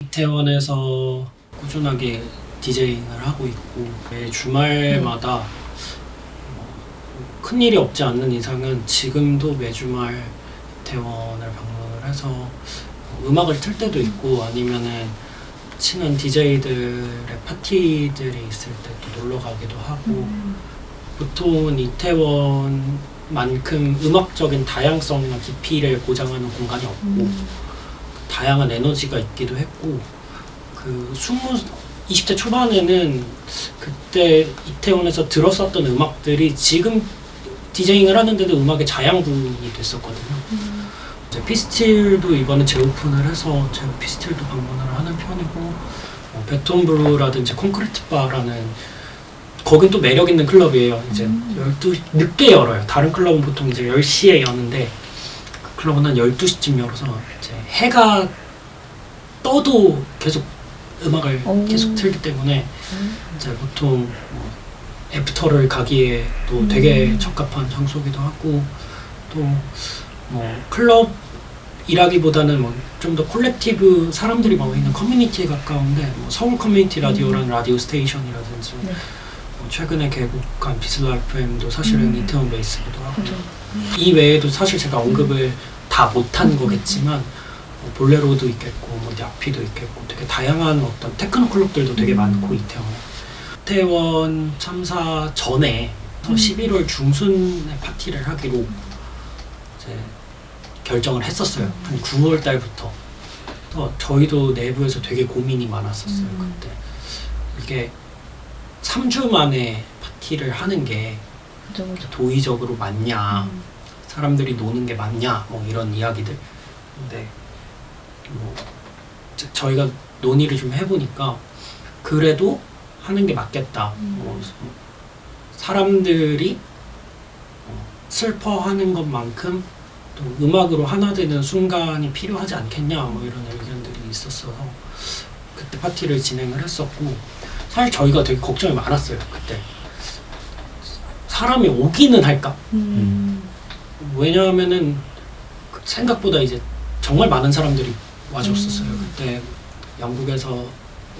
이태원에서 꾸준하게 디제잉을 하고 있고 매 주말마다 큰일이 없지 않는 이상은 지금도 매주말 이태원을 방문을 해서 음악을 틀 때도 있고 아니면은 친한 DJ들의 파티들이 있을 때 또 놀러 가기도 하고 보통은 이태원만큼 음악적인 다양성이나 깊이를 보장하는 공간이 없고 다양한 에너지가 있기도 했고 그 20대 초반에는 그때 이태원에서 들었었던 음악들이 지금 디제잉을 하는데도 음악의 자양분이 됐었거든요. 이제 피스틸도 이번에 재오픈을 해서 제가 피스틸도 방문을 하는 편이고 베톤브루라든지 콘크리트 바라는 거긴 또 매력 있는 클럽이에요. 이제 12시 늦게 열어요. 다른 클럽은 보통 이제 10시에 여는데 그 클럽은 한 12시쯤 열어서 이제 해가 떠도 계속 음악을 계속 틀기 때문에 이제 보통 애프터를 가기에 또 되게 적합한 장소기도 하고 또 클럽이라기보다는 좀 더 콜렉티브 사람들이 모이는 커뮤니티에 가까운데 서울 커뮤니티 라디오라는 라디오 스테이션이라든지 최근에 개국한 비슬라 FM도 사실은 이태원 베이스기도 하고 이 외에도 사실 제가 언급을 다 못한 거겠지만 볼레로도 있겠고 야피도 있겠고 되게 다양한 어떤 테크노 클럽들도 되게 많고 이태원 참사 전에 11월 중순에 파티를 하기로 이제 결정을 했었어요. 한 9월 달부터. 저희도 내부에서 되게 고민이 많았었어요. 그때 이게 3주 만에 파티를 하는 게 도의적으로 맞냐, 사람들이 노는 게 맞냐, 이런 이야기들. 근데 저희가 논의를 좀 해보니까 그래도 하는 게 맞겠다. 사람들이 슬퍼하는 것만큼 또 음악으로 하나 되는 순간이 필요하지 않겠냐 이런 의견들이 있었어서 그때 파티를 진행을 했었고 사실 저희가 되게 걱정이 많았어요. 그때 사람이 오기는 할까? 왜냐하면은 생각보다 이제 정말 많은 사람들이 와줬었어요. 그때 영국에서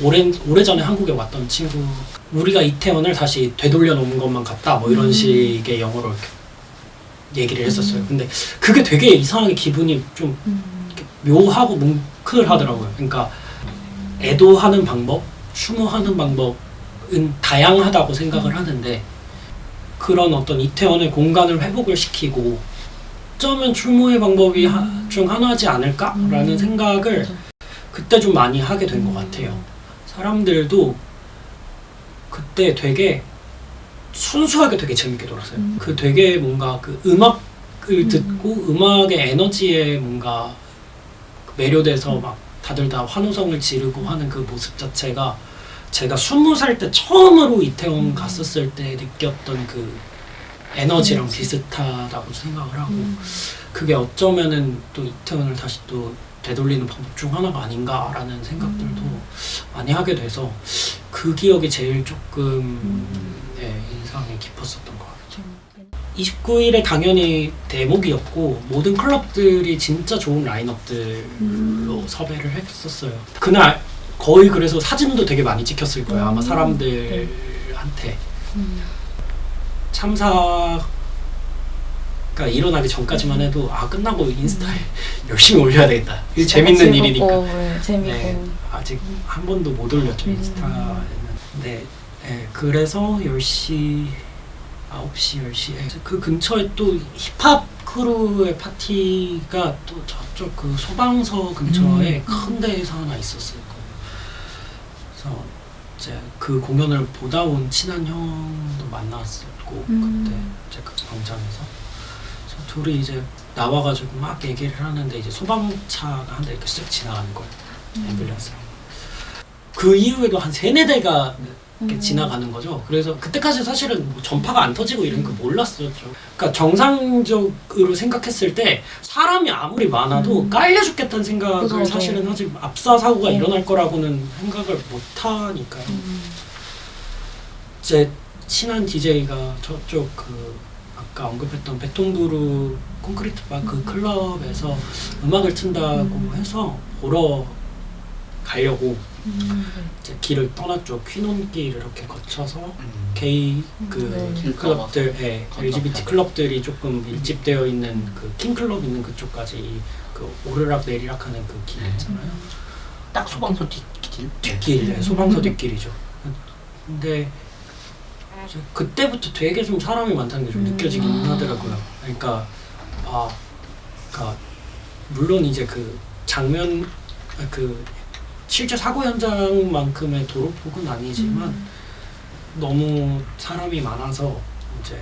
오래전에 한국에 왔던 친구 우리가 이태원을 다시 되돌려 놓은 것만 같다 이런 식의 영어로 이렇게 얘기를 했었어요. 근데 그게 되게 이상하게 기분이 좀 묘하고 뭉클하더라고요. 그러니까 애도하는 방법, 추모하는 방법은 다양하다고 생각을 하는데 그런 어떤 이태원의 공간을 회복을 시키고 어쩌면 추모의 방법이 중 하나지 않을까라는 생각을 그때 좀 많이 하게 된 것 같아요. 사람들도 그때 되게 순수하게 되게 재밌게 놀았어요. 그 되게 뭔가 그 음악을 듣고 음악의 에너지에 뭔가 매료돼서 막 다들 다 환호성을 지르고 하는 그 모습 자체가 제가 20살 때 처음으로 이태원 갔었을 때 느꼈던 그 에너지랑 비슷하다고 생각을 하고 그게 어쩌면은 또 이태원을 다시 또 되돌리는 방법 중 하나가 아닌가라는 생각들도 많이 하게 돼서 그 기억이 제일 조금 인상이 깊었었던 것 같아요. 29일에 당연히 대목이었고 모든 클럽들이 진짜 좋은 라인업들로 섭외를 했었어요. 그날 거의 그래서 사진도 되게 많이 찍혔을 거예요. 아마 사람들한테. 참사가 일어나기 전까지만 해도 끝나고 인스타에 열심히 올려야 되겠다. 이게 재밌는 일이니까. 재밌고. 네, 아직 한 번도 못 올렸죠 인스타에는. 근데 그래서 10시, 9시, 10시에 그 근처에 또 힙합 크루의 파티가 또 저쪽 그 소방서 근처에 큰 데에서 하나 있었을 거예요. 그래서 이제 그 공연을 보다 온 친한 형도 만났었고 그때 이제 그 광장에서 그래서 둘이 이제 나와가지고 막 얘기를 하는데 이제 소방차가 한 대 이렇게 쓱 지나가는 거예요. 앰뷸런스랑. 그 이후에도 한 3-4대가 이렇게 지나가는 거죠. 그래서 그때까지 사실은 전파가 안 터지고 이런 거 몰랐었죠. 그러니까 정상적으로 생각했을 때 사람이 아무리 많아도 깔려 죽겠다는 생각을 사실은 하지 압사 사고가 일어날 거라고는 생각을 못 하니까요. 제 친한 DJ가 저쪽 그 아까 언급했던 베톤브루 콘크리트 바 그 클럽에서 음악을 튼다고 해서 보러 가려고 네. 이제 길을 떠났죠. 퀸온길 이렇게 거쳐서 게이 네. 클럽들, LGBT 건너편. 클럽들이 조금 밀집되어 있는 그 킹클럽 있는 그쪽까지 그 오르락 내리락하는 그 길 있잖아요. 딱 소방서 뒷길. 뒷길, 소방서 뒷길이죠. 근데 이제 그때부터 되게 좀 사람이 많다는 게 좀 느껴지긴 하더라고요. 그러니까 그러니까 물론 이제 그 장면 그 실제 사고 현장만큼의 도로폭은 아니지만 너무 사람이 많아서 이제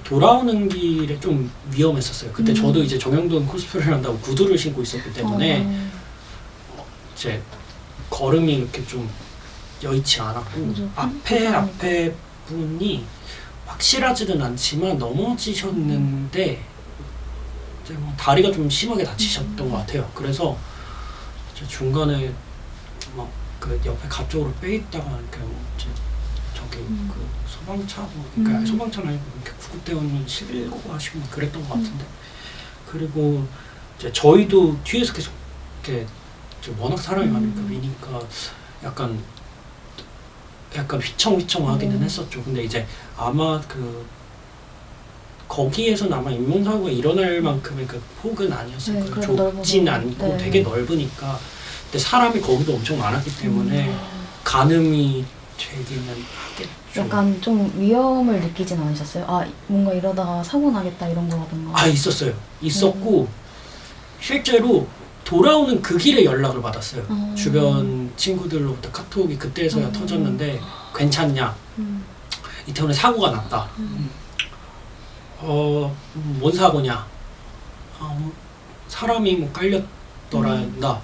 돌아오는 길에 좀 위험했었어요. 그때 저도 이제 정형돈 코스프레를 한다고 구두를 신고 있었기 때문에 이제 걸음이 이렇게 좀 여의치 않았고 그죠. 앞에 분이 확실하지는 않지만 넘어지셨는데 이제 뭐 다리가 좀 심하게 다치셨던 것 같아요. 그래서 이제 중간에 막 그 옆에 가 쪽으로 빼 있다가 이렇게 뭐 이제 저기 그 소방차 그러니까 소방차는 아니고 이렇게 구급대원이 실고 하시고 그랬던 것 같은데 그리고 이제 저희도 뒤에서 계속 이렇게 워낙 사람이 많으니까 위니까 약간 휘청휘청하기는 했었죠. 근데 이제 아마 그 거기에서는 아마 인명사고가 일어날 만큼의 그 폭은 아니었을 네, 거예요. 그래도 좁진 넓어서. 않고 네. 되게 넓으니까. 근데 사람이 거기도 엄청 많았기 때문에 가늠이 되기는 하겠죠. 약간 좀 위험을 느끼진 않으셨어요? 아 뭔가 이러다가 사고 나겠다 이런 거라든가. 있었어요. 있었고 실제로 돌아오는 그 길에 연락을 받았어요. 주변 친구들로부터 카톡이 그때서야 터졌는데 괜찮냐? 이태원에 사고가 났다. 뭔 사고냐? 사람이 뭐 깔렸더란다.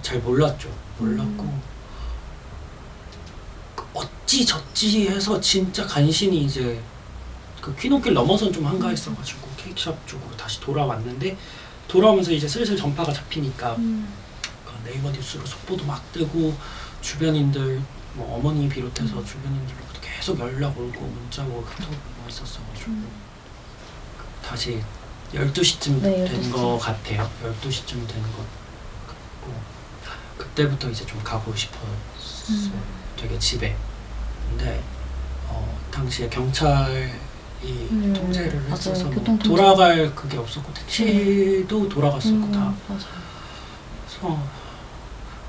잘 몰랐죠. 몰랐고 어찌 저찌 해서 진짜 간신히 이제 그 퀸온길 넘어선 좀 한가했어가지고 케이크샵 쪽으로 다시 돌아왔는데 돌아오면서 이제 슬슬 전파가 잡히니까 그 네이버 뉴스로 속보도 막 뜨고 주변인들 뭐 어머니 비롯해서 주변인들로부터 계속 연락 오고 문자 오고 카톡 오고 있었어가지고 다시 12시쯤 네, 된 12시. 거 같아요. 12시쯤 된 거 같고 그때부터 이제 좀 가고 싶었어요. 되게 집에. 근데 당시에 경찰이 통제를 맞아요. 했어서 뭐 교통통제. 돌아갈 그게 없었고 택시도 돌아갔었고 다. 맞아. 그래서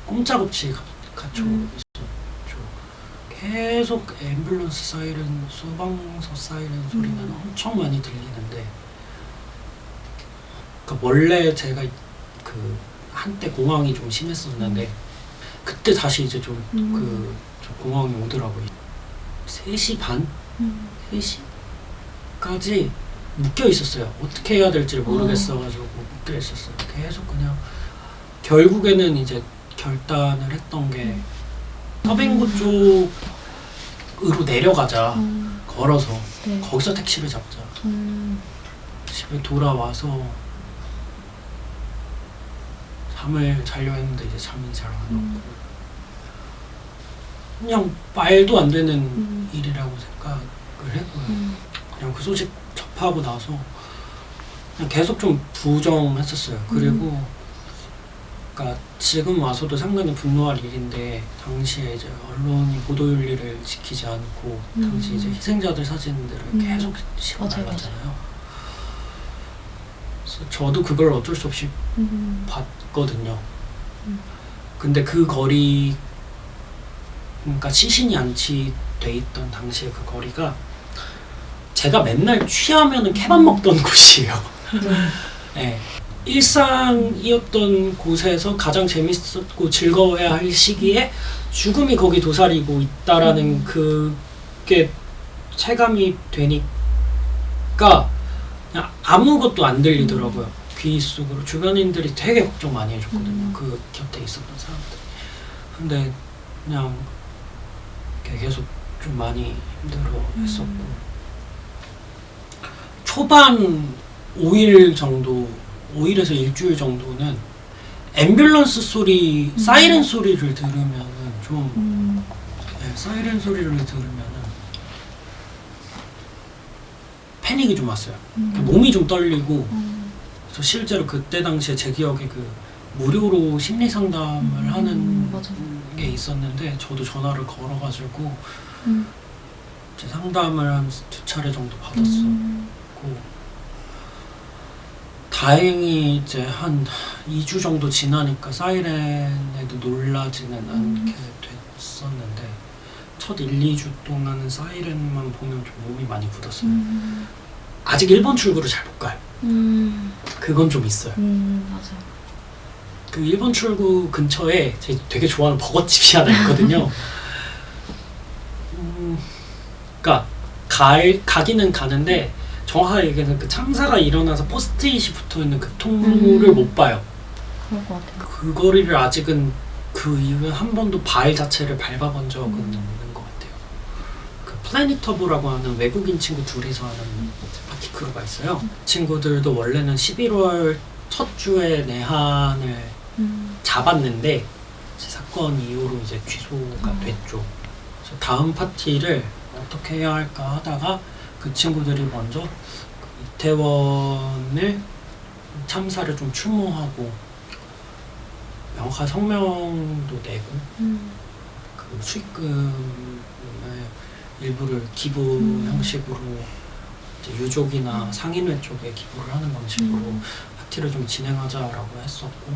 꼼짝없이 갇혀 있었죠. 계속 앰뷸런스 사이렌, 소방서 사이렌 소리는 엄청 많이 들리는데 그러니까 원래 제가 그 한때 공황이 좀 심했었는데 그때 다시 이제 좀 저 공황이 오더라고요. 3시 반? 3시까지 묶여 있었어요. 어떻게 해야 될지를 모르겠어가지고 묶여 있었어요. 계속 그냥 결국에는 이제 결단을 했던 게 서빙구 쪽으로 내려가자. 걸어서 네. 거기서 택시를 잡자. 집에 돌아와서 잠을 자려 했는데 이제 잠이 잘 안 오고 그냥 말도 안 되는 일이라고 생각을 했고요. 그냥 그 소식 접하고 나서 그냥 계속 좀 부정했었어요. 그리고 그러니까 지금 와서도 상당히 분노할 일인데 당시에 이제 언론이 보도윤리를 지키지 않고 당시 이제 희생자들 사진들을 계속 실어 맞아요, 나갔잖아요. 그래서 저도 그걸 어쩔 수 없이 봤거든요. 근데 그 거리 그러니까 시신이 안치돼 있던 당시에 그 거리가 제가 맨날 취하면은 케밥 먹던 곳이에요. 네. 일상이었던 곳에서 가장 재밌었고 즐거워야 할 시기에 죽음이 거기 도사리고 있다라는 그게 체감이 되니까 그냥 아무것도 안 들리더라고요. 귀 속으로 주변인들이 되게 걱정 많이 해줬거든요. 그 곁에 있었던 사람들. 근데 그냥 계속 좀 많이 힘들어했었고 초반 5일 정도 5일에서 일주일 정도는 앰뷸런스 소리, 사이렌 소리를 들으면은 좀 네, 사이렌 소리를 들으면은 패닉이 좀 왔어요. 몸이 좀 떨리고 그래서 실제로 그때 당시에 제 기억에 그 무료로 심리 상담을 하는 맞아. 게 있었는데 저도 전화를 걸어가지고 음. 이제 상담을 한 2차례 정도 받았었고 다행히 이제 한 2주 정도 지나니까 사이렌에도 놀라지는 않게 됐었는데 첫 1, 2주 동안은 사이렌만 보면 좀 몸이 많이 굳었어요. 아직 1번 출구를 잘 못 가요. 그건 좀 있어요. 맞아. 그 1번 출구 근처에 제가 되게 좋아하는 버거집이 하나 있거든요. 그러니까 가기는 가는데 정확하게 얘기해서 그 참사가 일어나서 포스트잇이 붙어있는 그 통로를 못 봐요. 그럴 것 같아요. 그 거리를 아직은 그 이후에 한 번도 발 자체를 밟아본 적은 없는 것 같아요. 그 플래닛터브라고 하는 외국인 친구 둘이서 하는 파티 크루가 있어요. 친구들도 원래는 11월 첫 주에 내한을 잡았는데 사건 이후로 이제 취소가 됐죠. 그래서 다음 파티를 어떻게 해야 할까 하다가 그 친구들이 먼저 그 이태원을 참사를 좀 추모하고 명확한 성명도 내고 그 수익금의 일부를 기부 형식으로 이제 유족이나 상인회 쪽에 기부를 하는 방식으로 파티를 좀 진행하자라고 했었고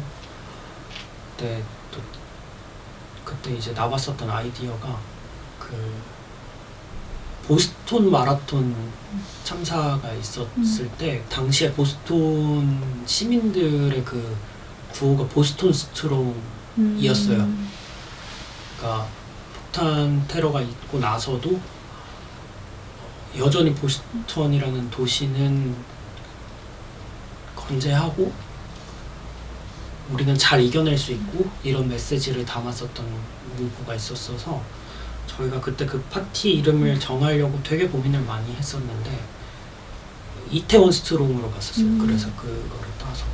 그때 이제 나왔었던 아이디어가 그 보스톤 마라톤 참사가 있었을 때 당시에 보스톤 시민들의 그 구호가 보스톤 스트롬이었어요. 그러니까 폭탄 테러가 있고 나서도 여전히 보스턴이라는 도시는 건재하고 우리는 잘 이겨낼 수 있고 이런 메시지를 담았었던 문구가 있었어서 저희가 그때 그 파티 이름을 정하려고 되게 고민을 많이 했었는데 이태원 스트롱으로 갔었어요. 그래서 그거를 따서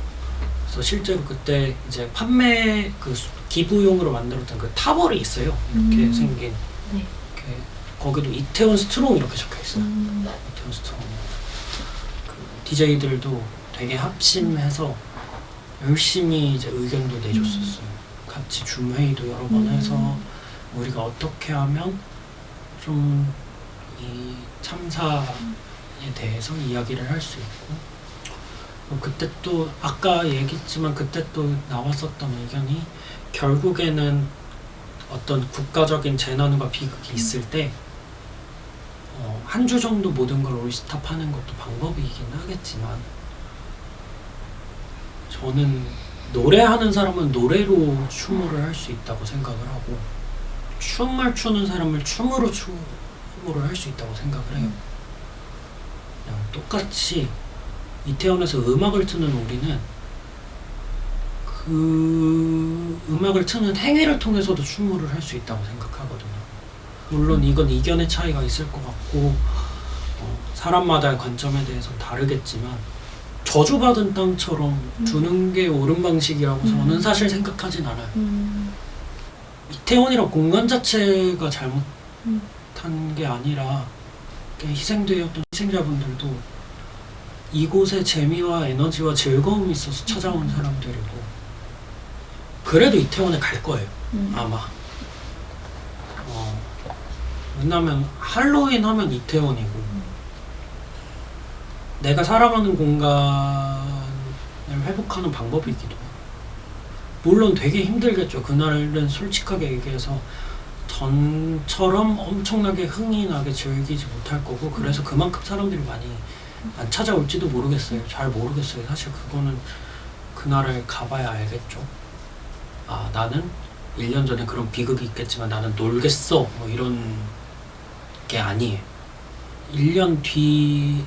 그래서 실제로 그때 이제 판매 그 기부용으로 만들었던 그 타월이 있어요. 이렇게 생긴 네. 이렇게 거기도 이태원 스트롱 이렇게 적혀 있어요. 이태원 스트롱. 그 DJ들도 되게 합심해서 열심히 이제 의견도 내줬었어요. 같이 줌 회의도 여러 번 해서 우리가 어떻게 하면 좀 이 참사에 대해서 이야기를 할 수 있고 그때 또 아까 얘기했지만 그때 또 나왔었던 의견이 결국에는 어떤 국가적인 재난과 비극이 있을 때 한 주 정도 모든 걸 리스탑하는 것도 방법이긴 하겠지만 저는 노래하는 사람은 노래로 추모를 할 수 있다고 생각을 하고 춤을 추는 사람을 춤으로 추모를 할 수 있다고 생각을 해요. 그냥 똑같이 이태원에서 음악을 트는 우리는 그 음악을 트는 행위를 통해서도 추모를 할 수 있다고 생각하거든요. 물론 이건 이견의 차이가 있을 것 같고 사람마다의 관점에 대해서는 다르겠지만 저주받은 땅처럼 두는 게 옳은 방식이라고 저는 사실 생각하진 않아요. 이태원이란 공간 자체가 잘못한 게 아니라 희생되었던 희생자분들도 이곳에 재미와 에너지와 즐거움이 있어서 찾아온 사람들이고 그래도 이태원에 갈 거예요. 아마. 왜냐면 할로윈 하면 이태원이고 내가 살아가는 공간을 회복하는 방법이기도 해요. 물론 되게 힘들겠죠. 그날은 솔직하게 얘기해서 전처럼 엄청나게 흥이 나게 즐기지 못할 거고 그래서 그만큼 사람들이 많이 안 찾아올지도 모르겠어요. 잘 모르겠어요. 사실 그거는 그날을 가봐야 알겠죠. 아 나는 1년 전에 그런 비극이 있겠지만 나는 놀겠어 뭐 이런 게 아니에요. 1년 뒤에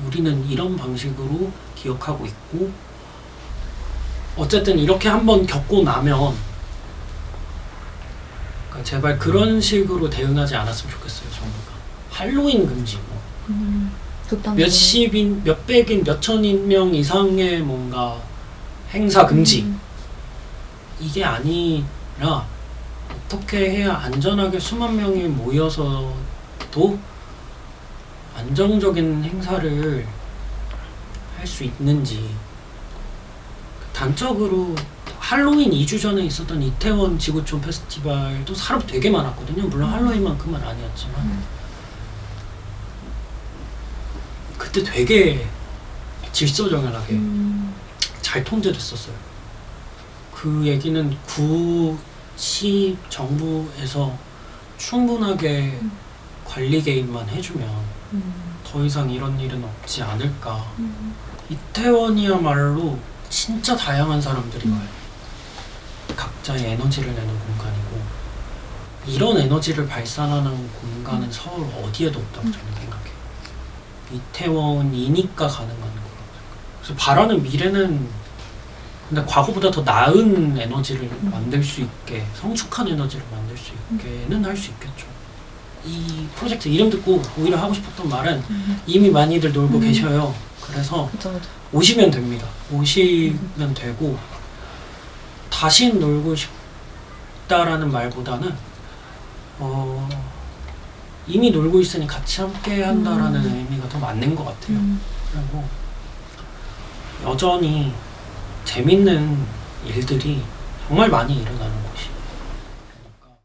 우리는 이런 방식으로 기억하고 있고 어쨌든 이렇게 한번 겪고 나면 그러니까 제발 그런 식으로 대응하지 않았으면 좋겠어요. 정부가 할로윈 금지고 몇십인, 몇백인, 몇천인 명 이상의 뭔가 행사 금지 이게 아니라 어떻게 해야 안전하게 수만 명이 모여서도 안정적인 행사를 할 수 있는지 단적으로 할로윈 2주 전에 있었던 이태원 지구촌 페스티벌도 사람 되게 많았거든요. 물론 할로윈만큼은 아니었지만 그때 되게 질서정연하게 잘 통제됐었어요. 그 얘기는 구, 시, 정부에서 충분하게 관리 개입만 해주면 더 이상 이런 일은 없지 않을까. 이태원이야말로 진짜 다양한 사람들이 와요. 각자의 에너지를 내는 공간이고 이런 에너지를 발산하는 공간은 서울 어디에도 없다고 저는 생각해요. 이태원이니까 가능한 거라고. 그래서 바라는 미래는 근데 과거보다 더 나은 에너지를 만들 수 있게, 성숙한 에너지를 만들 수 있게는 할 수 있겠죠. 이 프로젝트 이름 듣고 오히려 하고 싶었던 말은 이미 많이들 놀고 계셔요. 그래서 그쵸. 오시면 됩니다. 오시면 되고 다시 놀고 싶다라는 말보다는 이미 놀고 있으니 같이 함께 한다라는 의미가 더 맞는 것 같아요. 그리고 여전히 재밌는 일들이 정말 많이 일어나는 곳이. 그러니까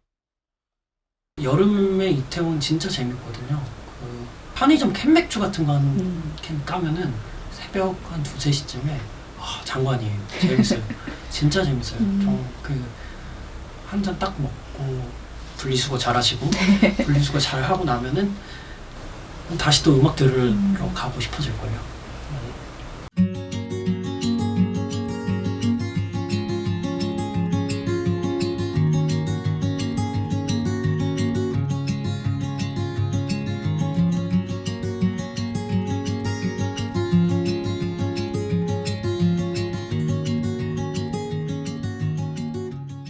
여름에 이태원 진짜 재밌거든요. 그 편의점 캔맥주 같은 거 한 캔 까면은 새벽 한 2, 3시쯤에 장관이에요. 재밌어요. 진짜 재밌어요. 한 잔 딱 먹고 분리수거 잘 하시고 분리수거 잘 하고 나면은 다시 또 음악 들으러 가고 싶어질 거예요.